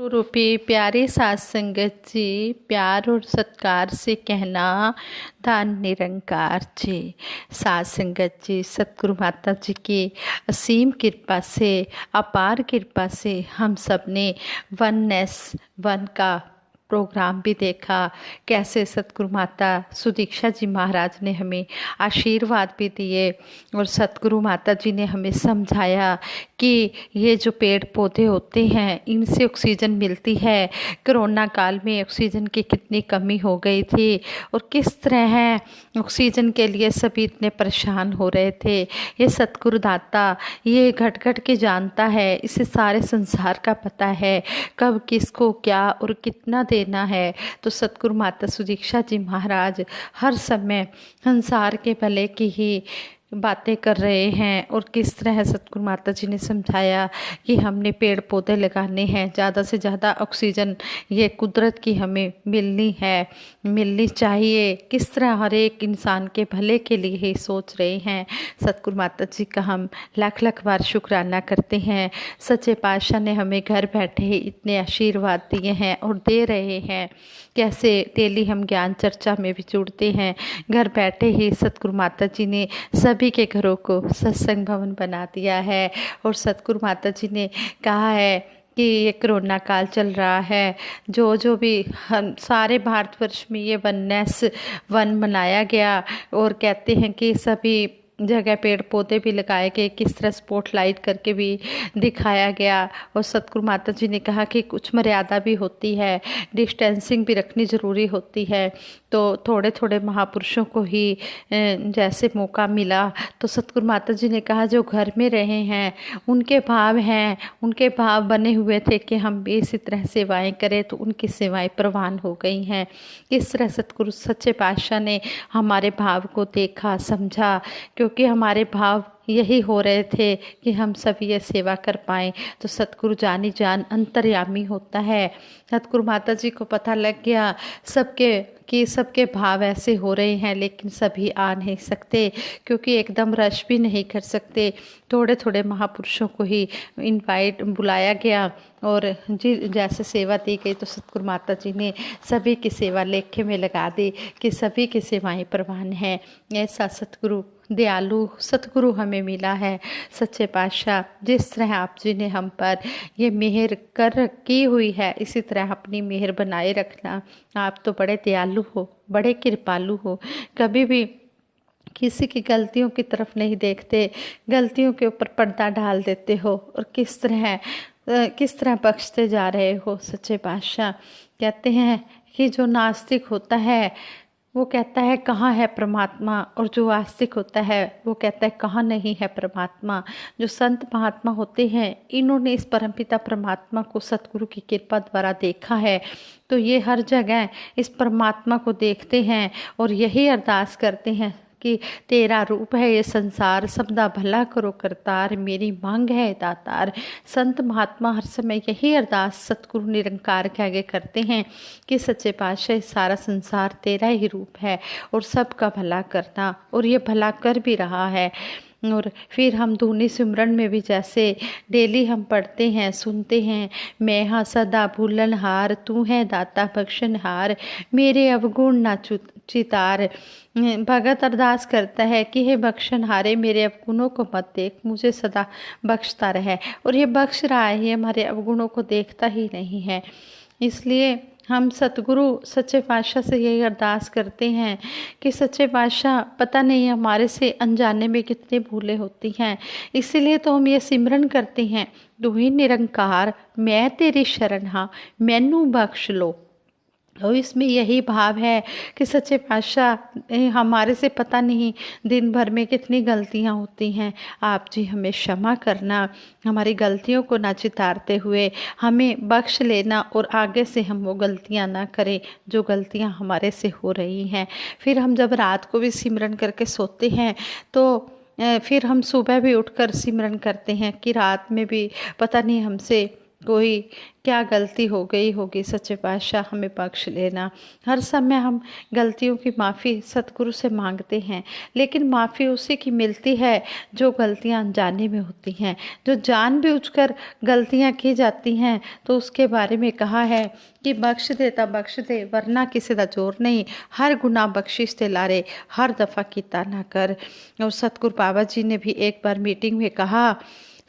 रूपी प्यारे साथ संगत जी, प्यार और सत्कार से कहना दान निरंकार जी। साथ संगत जी, सतगुरु माता जी की असीम कृपा से, अपार कृपा से हम सब ने वननेस वन का प्रोग्राम भी देखा। कैसे सतगुरु माता सुदीक्षा जी महाराज ने हमें आशीर्वाद भी दिए और सतगुरु माता जी ने हमें समझाया कि ये जो पेड़ पौधे होते हैं इनसे ऑक्सीजन मिलती है। कोरोना काल में ऑक्सीजन की कितनी कमी हो गई थी और किस तरह है ऑक्सीजन के लिए सभी इतने परेशान हो रहे थे। ये सतगुरु दाता ये घट घट के जानता है, इसे सारे संसार का पता है कब किसको क्या और कितना देना है। तो सतगुरु माता सुदीक्षा जी महाराज हर समय संसार के भले की ही बातें कर रहे हैं और किस तरह सतगुरु माता जी ने समझाया कि हमने पेड़ पौधे लगाने हैं, ज़्यादा से ज़्यादा ऑक्सीजन ये कुदरत की हमें मिलनी चाहिए। किस तरह हर एक इंसान के भले के लिए ही सोच रहे हैं। सतगुरु माता जी का हम लाख लाख बार शुक्राना करते हैं। सच्चे पातशाह ने हमें घर बैठे इतने आशीर्वाद दिए हैं और दे रहे हैं। कैसे डेली हम ज्ञान चर्चा में भी जुड़ते हैं, घर बैठे ही सतगुरु माता जी ने सभी के घरों को सत्संग भवन बना दिया है। और सतगुरु माता जी ने कहा है कि ये कोरोना काल चल रहा है, जो भी हम सारे भारतवर्ष में ये वननेस वन मनाया गया और कहते हैं कि सभी जगह पेड़ पौधे भी लगाए गए, किस तरह स्पॉटलाइट करके भी दिखाया गया। और सतगुरु माता जी ने कहा कि कुछ मर्यादा भी होती है, डिस्टेंसिंग भी रखनी ज़रूरी होती है। तो थोड़े थोड़े महापुरुषों को ही जैसे मौका मिला तो सतगुरु माता जी ने कहा जो घर में रहे हैं उनके भाव बने हुए थे कि हम भी इसी तरह सेवाएं करें, तो उनकी सेवाएं प्रवान हो गई हैं। इस तरह सतगुरु सच्चे पातशाह ने हमारे भाव को देखा, समझा, क्योंकि हमारे भाव यही हो रहे थे कि हम सभी ये सेवा कर पाएँ। तो सतगुरु जानी जान अंतर्यामी होता है। सतगुरु माता जी को पता लग गया सबके भाव ऐसे हो रहे हैं, लेकिन सभी आ नहीं सकते क्योंकि एकदम रश भी नहीं कर सकते। थोड़े थोड़े महापुरुषों को ही बुलाया गया और जैसे सेवा दी गई तो सतगुरु माता जी ने सभी की सेवा लेखे में लगा दी कि सभी की सेवाएं प्रवान हैं। ऐसा सतगुरु दयालु सतगुरु हमें मिला है। सच्चे पातशाह जिस तरह आप जी ने हम पर ये मेहर की हुई है, इसी तरह अपनी मेहर बनाए रखना। आप तो बड़े दयालु हो, बड़े कृपालु हो, कभी भी किसी की गलतियों की तरफ नहीं देखते, गलतियों के ऊपर पर्दा डाल देते हो और किस तरह बख्शते जा रहे हो। सच्चे पातशाह कहते हैं कि जो नास्तिक होता है वो कहता है कहाँ है परमात्मा, और जो आस्तिक होता है वो कहता है कहाँ नहीं है परमात्मा। जो संत महात्मा होते हैं इन्होंने इस परमपिता परमात्मा को सतगुरु की कृपा द्वारा देखा है, तो ये हर जगह इस परमात्मा को देखते हैं और यही अरदास करते हैं कि तेरा रूप है ये संसार, सबदा भला करो करतार, मेरी मांग है दातार। संत महात्मा हर समय यही अरदास सतगुरु निरंकार के आगे करते हैं कि सच्चे पातशाह सारा संसार तेरा ही रूप है और सबका भला करना, और ये भला कर भी रहा है। और फिर हम धूनी सिमरन में भी जैसे डेली हम पढ़ते हैं, सुनते हैं, मैं हाँ सदा भूलनहार, तू है दाता बख्शनहार, मेरे अवगुण ना चितार। भगत अरदास करता है कि हे बख्शनहारे मेरे अवगुणों को मत देख, मुझे सदा बख्शता रहे। और ये बख्श रहा है, ये हमारे अवगुणों को देखता ही नहीं है। इसलिए हम सतगुरु सच्चे पातशाह से यही अरदास करते हैं कि सच्चे पातशाह पता नहीं हमारे से अनजाने में कितनी भूलें होती हैं, इसीलिए तो हम ये सिमरन करते हैं, तू ही निरंकार मैं तेरी शरण हाँ, मैनू बख्श लो। और इसमें यही भाव है कि सच्चे पातशाह हमारे से पता नहीं दिन भर में कितनी गलतियां होती हैं, आप जी हमें क्षमा करना, हमारी गलतियों को ना चितारते हुए हमें बख्श लेना और आगे से हम वो गलतियां ना करें जो गलतियां हमारे से हो रही हैं। फिर हम जब रात को भी सिमरन करके सोते हैं तो फिर हम सुबह भी उठकर सिमरन करते हैं कि रात में भी पता नहीं हमसे कोई क्या गलती हो गई होगी, सच्चे पातशाह हमें बख्श लेना। हर समय हम गलतियों की माफ़ी सतगुरु से मांगते हैं, लेकिन माफ़ी उसी की मिलती है जो गलतियां अनजाने में होती हैं। जो जानबूझकर गलतियां की जाती हैं तो उसके बारे में कहा है कि बख्श देता बख्श दे, वरना किसी दा जोर नहीं, हर गुनाह बख्शिश ते लारे, हर दफ़ा कीता ना कर। और सतगुरु बाबा जी ने भी एक बार मीटिंग में कहा,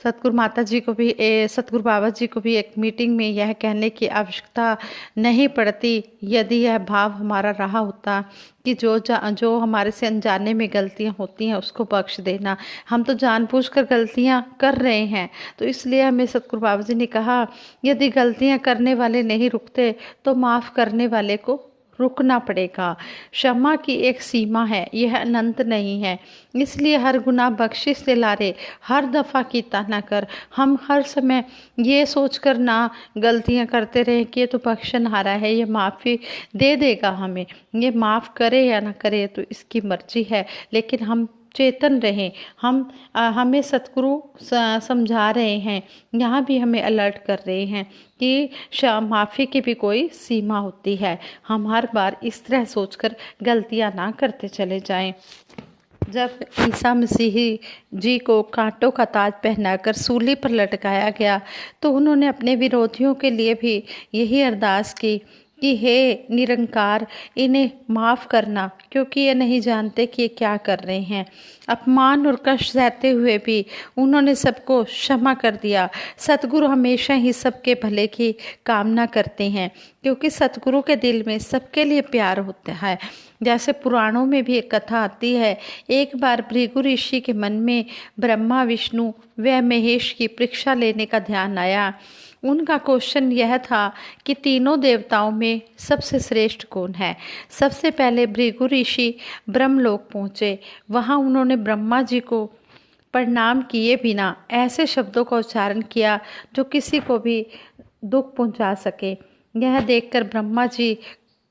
सतगुरु बाबा जी को भी एक मीटिंग में यह कहने की आवश्यकता नहीं पड़ती यदि यह भाव हमारा रहा होता कि जो हमारे से अनजाने में गलतियां होती हैं उसको बख्श देना। हम तो जानबूझकर गलतियां कर रहे हैं, तो इसलिए हमें सतगुरु बाबा जी ने कहा, यदि गलतियां करने वाले नहीं रुकते तो माफ़ करने वाले को रुकना पड़ेगा। क्षमा की एक सीमा है, यह अनंत नहीं है। इसलिए हर गुनाह बख्शिश से लारे, हर दफ़ा कीता ना कर। हम हर समय ये सोचकर ना गलतियां करते रहे कि ये तो बख्शनहारा है, ये माफ़ी दे देगा हमें, ये माफ़ करे या ना करे तो इसकी मर्जी है। लेकिन हम चेतन रहें, हमें सतगुरु समझा रहे हैं, यहाँ भी हमें अलर्ट कर रहे हैं कि माफ़ी की भी कोई सीमा होती है। हम हर बार इस तरह सोचकर गलतियाँ ना करते चले जाएं। जब ईसा मसीह जी को कांटों का ताज पहनाकर सूली पर लटकाया गया तो उन्होंने अपने विरोधियों के लिए भी यही अरदास की कि हे निरंकार, इन्हें माफ़ करना, क्योंकि ये नहीं जानते कि ये क्या कर रहे हैं। अपमान और कष्ट सहते हुए भी उन्होंने सबको क्षमा कर दिया। सतगुरु हमेशा ही सबके भले की कामना करते हैं, क्योंकि सतगुरु के दिल में सबके लिए प्यार होता है। जैसे पुराणों में भी एक कथा आती है, एक बार भृगु ऋषि के मन में ब्रह्मा, विष्णु व महेश की परीक्षा लेने का ध्यान आया। उनका क्वेश्चन यह था कि तीनों देवताओं में सबसे श्रेष्ठ कौन है। सबसे पहले भृगु ऋषि ब्रह्मलोक पहुँचे। वहाँ उन्होंने ब्रह्मा जी को प्रणाम किए बिना ऐसे शब्दों का उच्चारण किया जो किसी को भी दुख पहुँचा सके। यह देखकर ब्रह्मा जी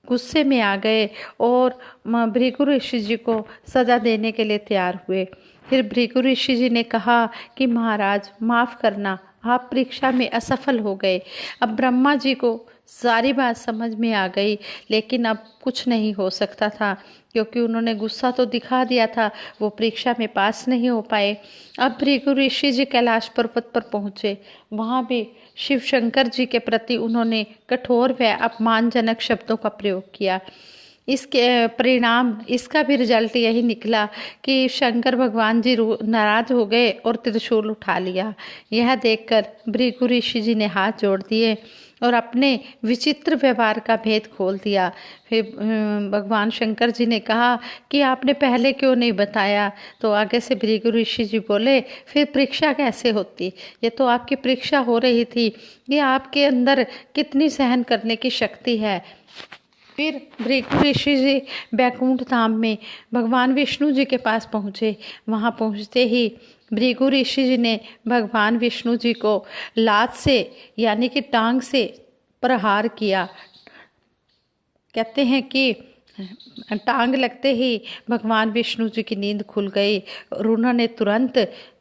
गुस्से में आ गए और भृगु ऋषि जी को सजा देने के लिए तैयार हुए। फिर भृगु ऋषि जी ने कहा कि महाराज माफ़ करना, आप परीक्षा में असफल हो गए। अब ब्रह्मा जी को सारी बात समझ में आ गई, लेकिन अब कुछ नहीं हो सकता था, क्योंकि उन्होंने गुस्सा तो दिखा दिया था, वो परीक्षा में पास नहीं हो पाए। अब भृगु ऋषि जी कैलाश पर्वत पर पहुँचे। वहाँ भी शिव शंकर जी के प्रति उन्होंने कठोर व अपमानजनक शब्दों का प्रयोग किया। इसके परिणाम इसका भी रिजल्ट यही निकला कि शंकर भगवान जी नाराज हो गए और त्रिशूल उठा लिया। यह देखकर भृगु ऋषि जी ने हाथ जोड़ दिए और अपने विचित्र व्यवहार का भेद खोल दिया। फिर भगवान शंकर जी ने कहा कि आपने पहले क्यों नहीं बताया। तो आगे से भृगु ऋषि जी बोले, फिर परीक्षा कैसे होती, ये तो आपकी परीक्षा हो रही थी, ये आपके अंदर कितनी सहन करने की शक्ति है। फिर भृगु ऋषि जी बैकुंठ धाम में भगवान विष्णु जी के पास पहुँचे। वहाँ पहुँचते ही भृगु ऋषि जी ने भगवान विष्णु जी को लात से यानी कि टांग से प्रहार किया। कहते हैं कि टांग लगते ही भगवान विष्णु जी की नींद खुल गई और उन्होंने तुरंत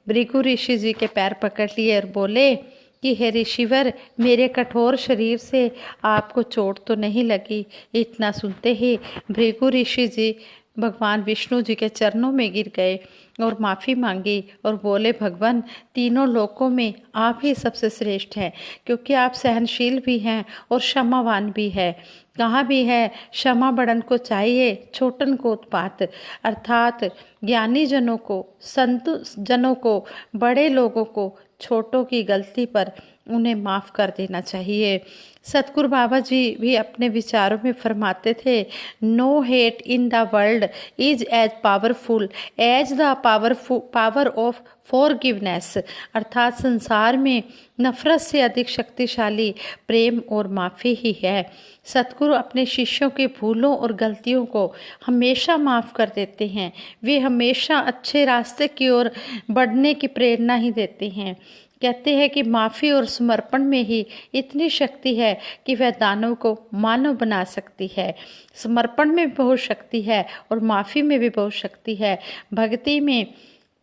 भृगु ऋषि जी के पैर पकड़ लिए और बोले कि हे ऋषिवर, मेरे कठोर शरीर से आपको चोट तो नहीं लगी। इतना सुनते ही भृगु ऋषि जी भगवान विष्णु जी के चरणों में गिर गए और माफ़ी मांगी और बोले, भगवान, तीनों लोकों में आप ही सबसे श्रेष्ठ हैं, क्योंकि आप सहनशील भी हैं और क्षमावान भी है। कहाँ भी है क्षमा बड़न को चाहिए, छोटन को उत्पात। अर्थात ज्ञानी जनों को, संत जनों को, बड़े लोगों को छोटों की गलती पर उन्हें माफ़ कर देना चाहिए। सतगुरु बाबा जी भी अपने विचारों में फरमाते थे, no hate in the world is as powerful as the power of forgiveness. अर्थात संसार में नफरत से अधिक शक्तिशाली प्रेम और माफ़ी ही है। सतगुरु अपने शिष्यों की भूलों और गलतियों को हमेशा माफ़ कर देते हैं। वे हमेशा अच्छे रास्ते की ओर बढ़ने की प्रेरणा ही देते हैं। कहते हैं कि माफ़ी और समर्पण में ही इतनी शक्ति है कि वह दानव को मानव बना सकती है। समर्पण में भी बहुत शक्ति है और माफ़ी में भी बहुत शक्ति है। भक्ति में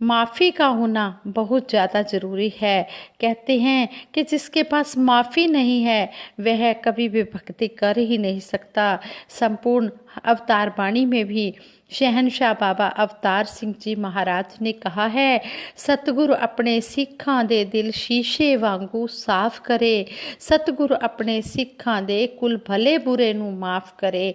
माफ़ी का होना बहुत ज़्यादा ज़रूरी है। कहते हैं कि जिसके पास माफ़ी नहीं है वह कभी भी भक्ति कर ही नहीं सकता। संपूर्ण अवतार वाणी में भी शहनशाह बाबा अवतार सिंह जी महाराज ने कहा है, सतगुरु अपने सिखां दे दिल शीशे वांगू साफ करे, सतगुरु अपने सिखां दे कुल भले बुरे नू माफ़ करे।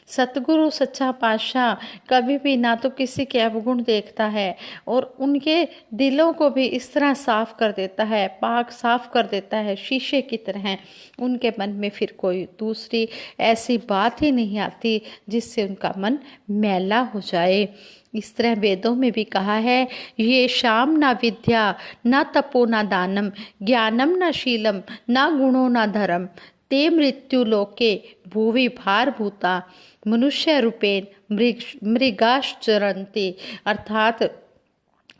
सतगुरु सच्चा पातशाह कभी भी ना तो किसी के अवगुण देखता है और उनके दिलों को भी इस तरह साफ कर देता है, पाक साफ कर देता है शीशे की तरह। उनके मन में फिर कोई दूसरी ऐसी बात ही नहीं आती जिससे उनका मन मैला हो जाए। इस तरह वेदों में भी कहा है, ये शाम ना विद्या ना तपो ना दानम ज्ञानम ना शीलम ना गुणो ना धर्म ते मृत्यु लोके भूवि भार भूता मनुष्य रूपेण मृगाश्चरन्ति। अर्थात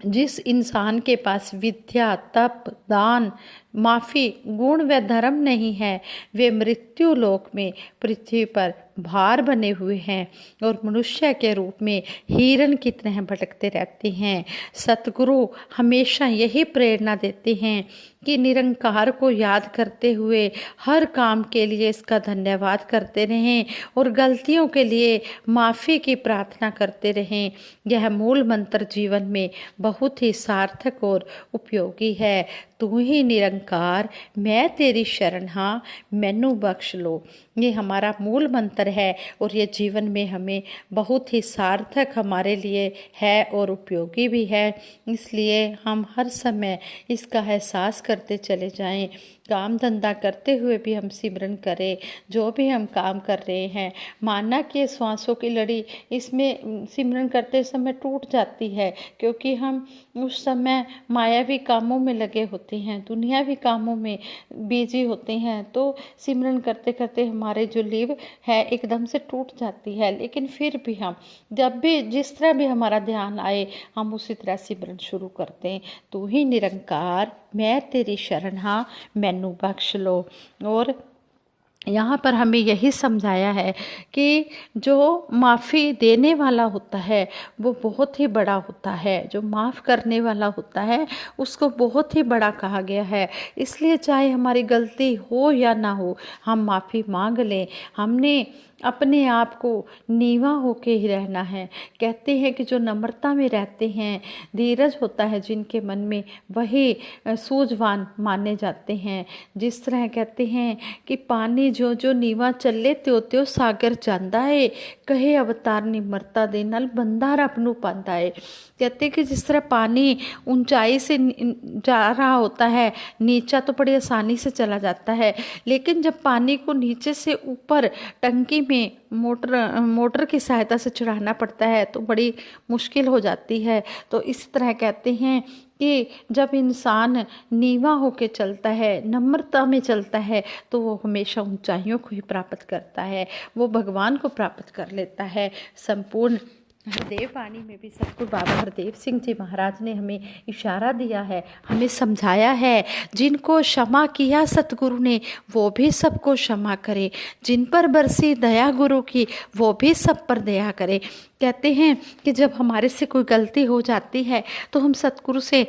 जिस इंसान के पास विद्या तप दान माफ़ी गुण व धर्म नहीं है वे मृत्यु लोक में पृथ्वी पर भार बने हुए हैं और मनुष्य के रूप में हिरण की तरह भटकते रहते हैं। सतगुरु हमेशा यही प्रेरणा देते हैं कि निरंकार को याद करते हुए हर काम के लिए इसका धन्यवाद करते रहें और गलतियों के लिए माफ़ी की प्रार्थना करते रहें। यह मूल मंत्र जीवन में बहुत ही सार्थक और उपयोगी है। तू ही निरंकार मैं तेरी शरण हाँ मैनू बख्श लो, ये हमारा मूल मंत्र है और ये जीवन में हमें बहुत ही सार्थक हमारे लिए है और उपयोगी भी है। इसलिए हम हर समय इसका एहसास करते चले जाएं। काम धंधा करते हुए भी हम सिमरन करें। जो भी हम काम कर रहे हैं, माना कि श्वासों की लड़ी इसमें सिमरन करते समय टूट जाती है क्योंकि हम उस समय मायावी कामों में लगे होते हैं, दुनियावी कामों में बिजी होते हैं, तो सिमरन करते करते हमारे जो लीव है एकदम से टूट जाती है। लेकिन फिर भी हम जब भी जिस तरह भी हमारा ध्यान आए हम उसी तरह सिमरन शुरू करते हैं। तू ही निरंकार मैं तेरी शरण हाँ मैनू बख्श लो। और यहाँ पर हमें यही समझाया है कि जो माफ़ी देने वाला होता है वो बहुत ही बड़ा होता है, जो माफ़ करने वाला होता है उसको बहुत ही बड़ा कहा गया है। इसलिए चाहे हमारी गलती हो या ना हो हम माफ़ी मांग लें। हमने अपने आप को नीवा होके ही रहना है। कहते हैं कि जो नम्रता में रहते हैं, धीरज होता है जिनके मन में, वही सूझवान माने जाते हैं। जिस तरह कहते हैं कि पानी जो जो नीवा चले त्यों त्यों सागर जांदा है, कहे अवतार निम्रता दे नाल बंदा रब नूं पांदा है। कहते हैं कि जिस तरह पानी ऊंचाई से जा रहा होता है, नीचा तो बड़ी आसानी से चला जाता है, लेकिन जब पानी को नीचे से ऊपर टंकी में मोटर की सहायता से चढ़ाना पड़ता है तो बड़ी मुश्किल हो जाती है। तो इस तरह कहते हैं कि जब इंसान नीवा होके चलता है, नम्रता में चलता है, तो वो हमेशा ऊंचाइयों को ही प्राप्त करता है, वो भगवान को प्राप्त कर लेता है। संपूर्ण हरदेव वाणी में भी सतगुरु बाबा हरदेव सिंह जी महाराज ने हमें इशारा दिया है, हमें समझाया है, जिनको क्षमा किया सतगुरु ने वो भी सबको क्षमा करे, जिन पर बरसी दया गुरु की वो भी सब पर दया करे। कहते हैं कि जब हमारे से कोई गलती हो जाती है तो हम सतगुरु से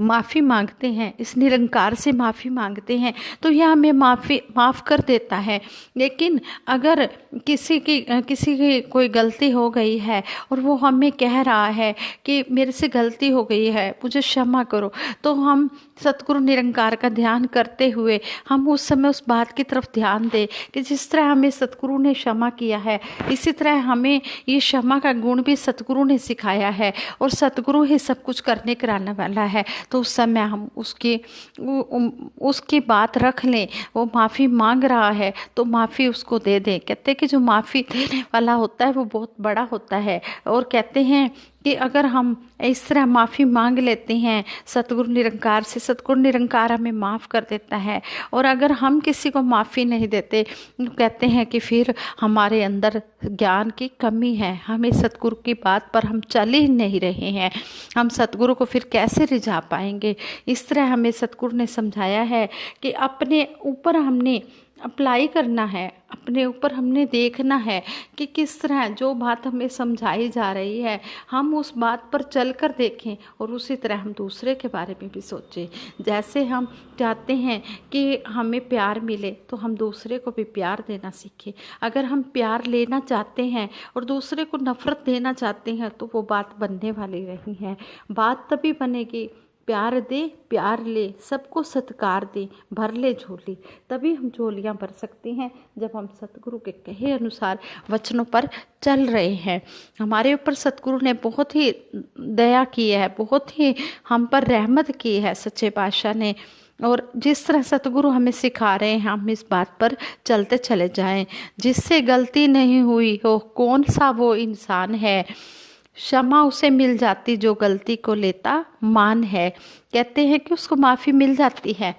माफ़ी मांगते हैं, इस निरंकार से माफ़ी मांगते हैं तो यह हमें माफ़ कर देता है। लेकिन अगर किसी की कोई गलती हो गई है और वो हमें कह रहा है कि मेरे से गलती हो गई है मुझे क्षमा करो, तो हम सतगुरु निरंकार का ध्यान करते हुए हम उस समय उस बात की तरफ ध्यान दें कि जिस तरह हमें सतगुरु ने क्षमा किया है इसी तरह हमें ये क्षमा का गुण भी सतगुरु ने सिखाया है और सतगुरु ही सब कुछ करने कराने वाला है। तो उस समय हम उसकी बात रख लें, वो माफ़ी मांग रहा है तो माफ़ी उसको दे दें। कहते हैं कि जो माफ़ी देने वाला होता है वो बहुत बड़ा होता है। और कहते हैं कि अगर हम इस तरह माफ़ी मांग लेते हैं सतगुरु निरंकार से, सतगुरु निरंकार हमें माफ़ कर देता है। और अगर हम किसी को माफ़ी नहीं देते तो कहते हैं कि फिर हमारे अंदर ज्ञान की कमी है, हमें सतगुरु की बात पर हम चल ही नहीं रहे हैं, हम सतगुरु को फिर कैसे रिझा पाएंगे। इस तरह हमें सतगुरु ने समझाया है कि अपने ऊपर हमने अप्लाई करना है, अपने ऊपर हमने देखना है कि किस तरह जो बात हमें समझाई जा रही है हम उस बात पर चल कर देखें और उसी तरह हम दूसरे के बारे में भी सोचें। जैसे हम चाहते हैं कि हमें प्यार मिले तो हम दूसरे को भी प्यार देना सीखें। अगर हम प्यार लेना चाहते हैं और दूसरे को नफ़रत देना चाहते हैं तो वो बात बनने वाली नहीं है। बात तभी बनेगी, प्यार दे प्यार ले, सबको सत्कार दे, भर ले झोली। तभी हम झोलियाँ भर सकते हैं जब हम सतगुरु के कहे अनुसार वचनों पर चल रहे हैं। हमारे ऊपर सतगुरु ने बहुत ही दया की है, बहुत ही हम पर रहमत की है सच्चे पातशाह ने। और जिस तरह सतगुरु हमें सिखा रहे हैं हम इस बात पर चलते चले जाएं। जिससे गलती नहीं हुई हो कौन सा वो इंसान है, क्षमा उसे मिल जाती जो गलती को लेता मान है। कहते हैं कि उसको माफ़ी मिल जाती है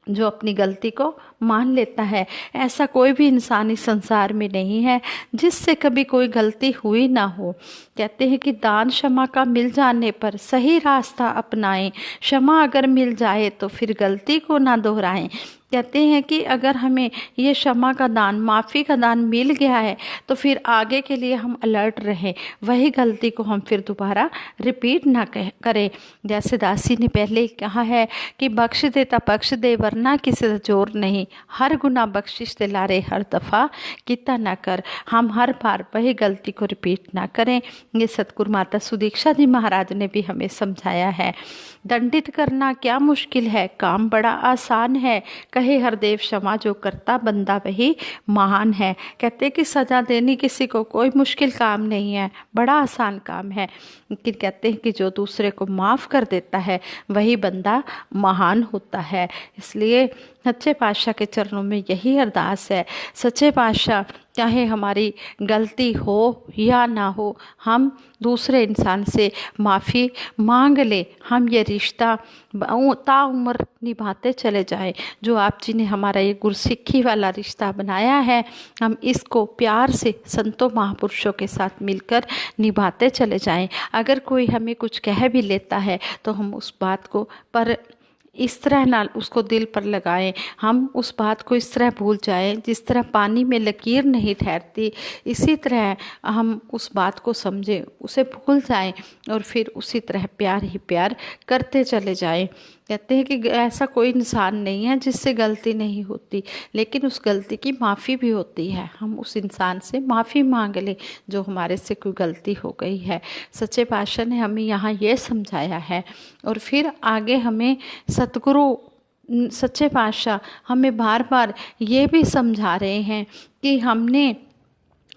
जो अपनी गलती को मान लेता है। ऐसा कोई भी इंसान इस संसार में नहीं है जिससे कभी कोई गलती हुई ना हो। कहते हैं कि दान क्षमा का मिल जाने पर सही रास्ता अपनाएं, क्षमा अगर मिल जाए तो फिर गलती को ना दोहराएं। कहते हैं कि अगर हमें ये क्षमा का दान, माफ़ी का दान मिल गया है तो फिर आगे के लिए हम अलर्ट रहें, वही गलती को हम फिर दोबारा रिपीट ना करें। जैसे दासी ने पहले ही कहा है कि बख्श देता बख्श दे वरना किसी का जोर नहीं, हर गुना बख्शिश दिला रे हर दफ़ा कितना ना कर। हम हर बार वही गलती को रिपीट ना करें। ये सतगुरु माता सुदीक्षा जी महाराज ने भी हमें समझाया है। दंडित करना क्या मुश्किल है, काम बड़ा आसान है, कहे हरदेव क्षमा जो करता बंदा वही महान है। कहते कि सजा देनी किसी को कोई मुश्किल काम नहीं है, बड़ा आसान काम है। लेकिन कहते हैं कि जो दूसरे को माफ़ कर देता है वही बंदा महान होता है। इसलिए सच्चे पातशाह के चरणों में यही अरदास है, सच्चे पातशाह चाहे हमारी गलती हो या ना हो हम दूसरे इंसान से माफ़ी मांग ले, हम ये रिश्ता ताउम्र निभाते चले जाएं। जो आप जी ने हमारा ये गुरसिक्खी वाला रिश्ता बनाया है हम इसको प्यार से संतों महापुरुषों के साथ मिलकर निभाते चले जाएं। अगर कोई हमें कुछ कह भी लेता है तो हम उस बात को पर इस तरह ना उसको दिल पर लगाएं, हम उस बात को इस तरह भूल जाएं जिस तरह पानी में लकीर नहीं ठहरती, इसी तरह हम उस बात को समझें, उसे भूल जाएं और फिर उसी तरह प्यार ही प्यार करते चले जाएं। कहते हैं कि ऐसा कोई इंसान नहीं है जिससे गलती नहीं होती, लेकिन उस गलती की माफ़ी भी होती है। हम उस इंसान से माफ़ी मांग लें जो हमारे से कोई गलती हो गई है। सच्चे पातशाह ने हमें यहाँ ये समझाया है। और फिर आगे हमें सतगुरु सच्चे पातशाह हमें बार बार ये भी समझा रहे हैं कि हमने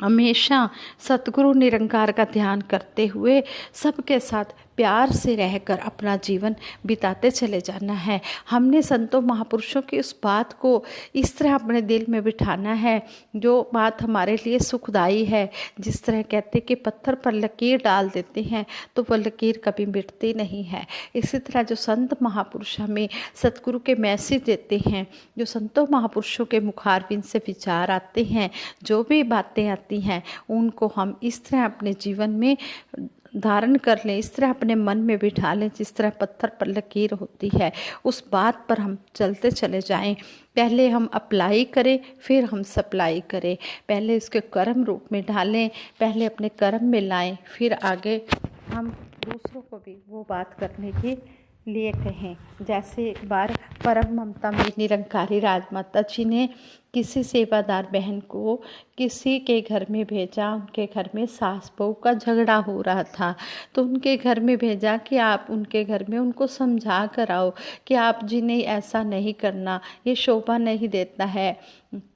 हमेशा सतगुरु निरंकार का ध्यान करते हुए सबके साथ प्यार से रहकर अपना जीवन बिताते चले जाना है। हमने संतों महापुरुषों की उस बात को इस तरह अपने दिल में बिठाना है जो बात हमारे लिए सुखदाई है। जिस तरह कहते कि पत्थर पर लकीर डाल देते हैं तो वह लकीर कभी मिटती नहीं है, इसी तरह जो संत महापुरुष हमें सतगुरु के मैसेज देते हैं, जो संतों महापुरुषों के मुखारबिंद से विचार आते हैं, जो भी बातें आती हैं उनको हम इस तरह अपने जीवन में धारण कर लें, इस तरह अपने मन में बिठा लें जिस तरह पत्थर पर लकीर होती है, उस बात पर हम चलते चले जाएं। पहले हम अप्लाई करें फिर हम सप्लाई करें, पहले उसके कर्म रूप में डालें, पहले अपने कर्म में लाएं, फिर आगे हम दूसरों को भी वो बात करने के लिए कहें। जैसे एक बार परम ममता में निरंकारी राजमाता जी ने किसी सेवादार बहन को किसी के घर में भेजा। उनके घर में सास बहू का झगड़ा हो रहा था तो उनके घर में भेजा कि आप उनके घर में उनको समझा कर आओ कि आप जी ने ऐसा नहीं करना, ये शोभा नहीं देता है।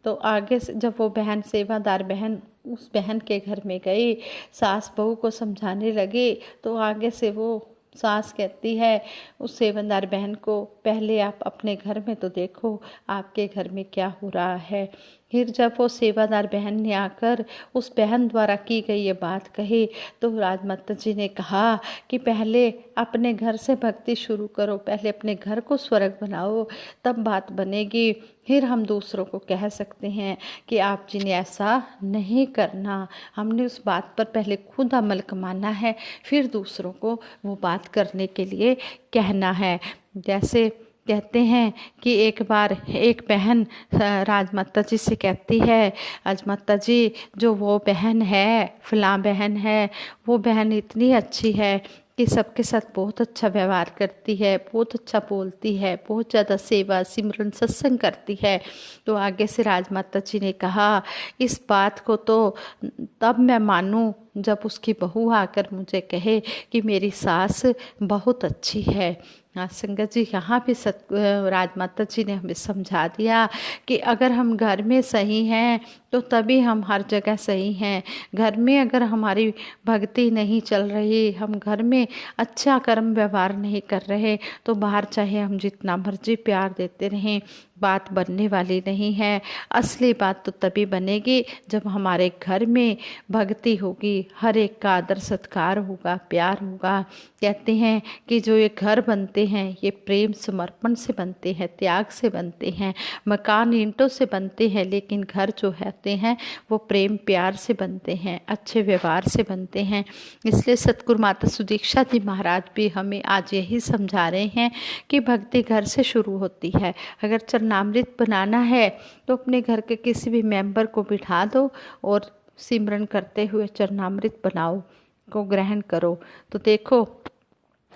तो आगे से जब वो बहन सेवादार बहन उस बहन के घर में गई, सास बहू को समझाने लगे तो आगे से वो सास कहती है उस सेवादार बहन को, पहले आप अपने घर में तो देखो आपके घर में क्या हो रहा है। फिर जब वो सेवादार बहन ने आकर उस बहन द्वारा की गई ये बात कही तो राजमाता जी ने कहा कि पहले अपने घर से भक्ति शुरू करो, पहले अपने घर को स्वर्ग बनाओ, तब बात बनेगी। फिर हम दूसरों को कह सकते हैं कि आप जी ने ऐसा नहीं करना। हमने उस बात पर पहले खुद अमल कमाना है, फिर दूसरों को वो बात करने के लिए कहना है। जैसे कहते हैं कि एक बार एक बहन राजमाता जी से कहती है, राजमाता जी जो वो बहन है, फलां बहन है, वो बहन इतनी अच्छी है कि सबके साथ बहुत अच्छा व्यवहार करती है, बहुत अच्छा बोलती है, बहुत ज़्यादा सेवा सिमरन सत्संग करती है। तो आगे से राजमाता जी ने कहा, इस बात को तो तब मैं मानूं जब उसकी बहू आकर मुझे कहे कि मेरी सास बहुत अच्छी है। हाँ संगत जी, यहाँ भी राजमाता जी ने हमें समझा दिया कि अगर हम घर में सही हैं तो तभी हम हर जगह सही हैं। घर में अगर हमारी भक्ति नहीं चल रही, हम घर में अच्छा कर्म व्यवहार नहीं कर रहे, तो बाहर चाहे हम जितना मर्जी प्यार देते रहें, बात बनने वाली नहीं है। असली बात तो तभी बनेगी जब हमारे घर में भक्ति होगी, हर एक का आदर सत्कार होगा, प्यार होगा। कहते हैं कि जो ये घर बनते हैं ये प्रेम समर्पण से बनते हैं, त्याग से बनते हैं। मकान ईंटों से बनते हैं, लेकिन घर जो रहते हैं वो प्रेम प्यार से बनते हैं, अच्छे व्यवहार से बनते हैं। इसलिए सतगुरु माता सुदीक्षा जी महाराज भी हमें आज यही समझा रहे हैं कि भक्ति घर से शुरू होती है। अगर चरणामृत बनाना है तो अपने घर के किसी भी मेंबर को बिठा दो और सिमरन करते हुए चरणामृत बनाओ, को ग्रहण करो। तो देखो,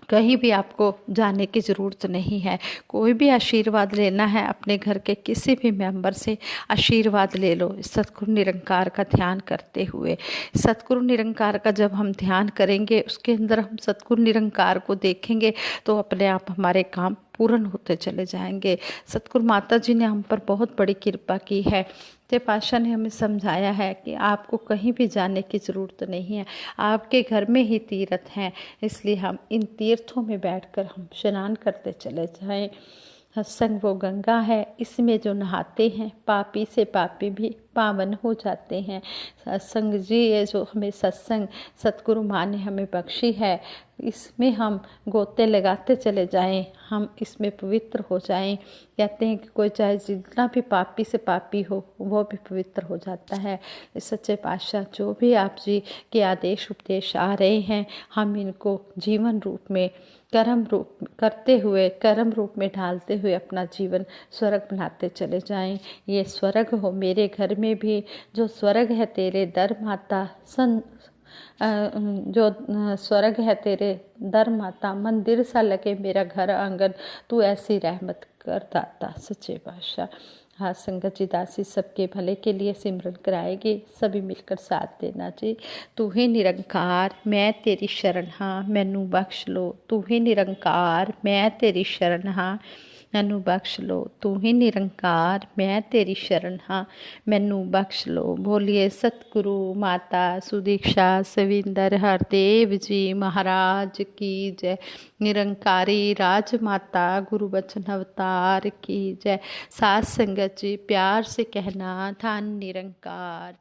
कहीं भी आपको जाने की ज़रूरत नहीं है। कोई भी आशीर्वाद लेना है अपने घर के किसी भी मेंबर से आशीर्वाद ले लो, सतगुरु निरंकार का ध्यान करते हुए। सतगुरु निरंकार का जब हम ध्यान करेंगे, उसके अंदर हम सतगुरु निरंकार को देखेंगे, तो अपने आप हमारे काम पूर्ण होते चले जाएंगे। सतगुरु माता जी ने हम पर बहुत बड़ी कृपा की है। सच्चे पातशाह ने हमें समझाया है कि आपको कहीं भी जाने की ज़रूरत नहीं है, आपके घर में ही तीर्थ हैं। इसलिए हम इन तीर्थों में बैठकर हम स्नान करते चले जाएं। सत्संग वो गंगा है, इसमें जो नहाते हैं पापी से पापी भी पावन हो जाते हैं। सत्संग जी, ये जो हमें सत्संग सतगुरु माँ ने हमें बख्शी है, इसमें हम गोते लगाते चले जाएं, हम इसमें पवित्र हो जाएं। कहते हैं कि कोई चाहे जितना भी पापी से पापी हो वो भी पवित्र हो जाता है। इस सच्चे पातशाह जो भी आप जी के आदेश उपदेश आ रहे हैं, हम इनको जीवन रूप में कर्म रूप करते हुए, कर्म रूप में ढालते हुए अपना जीवन स्वर्ग बनाते चले जाएं। ये स्वर्ग हो मेरे घर में भी, जो स्वर्ग है तेरे दर माता जो स्वर्ग है तेरे दर माता, मंदिर सा लगे मेरा घर आंगन, तू ऐसी रहमत कर दाता। सच्चे पातशाह। हाँ संगत जी, दासी सबके भले के लिए सिमरन कराएगी, सभी मिलकर साथ देना जी। तू ही निरंकार मैं तेरी शरण हाँ, मैनू बख्श लो। तू ही निरंकार मैं तेरी शरण हाँ, मैनू बख्श लो। तू ही निरंकार मैं तेरी शरण हाँ, मैनू बख्श लो। बोलिए सतगुरु माता सुदीक्षा सविंदर हरदेव जी महाराज की जय। निरंकारी राजमाता गुरु बचन अवतार की जय। साथ संगत जी प्यार से कहना, धन निरंकार।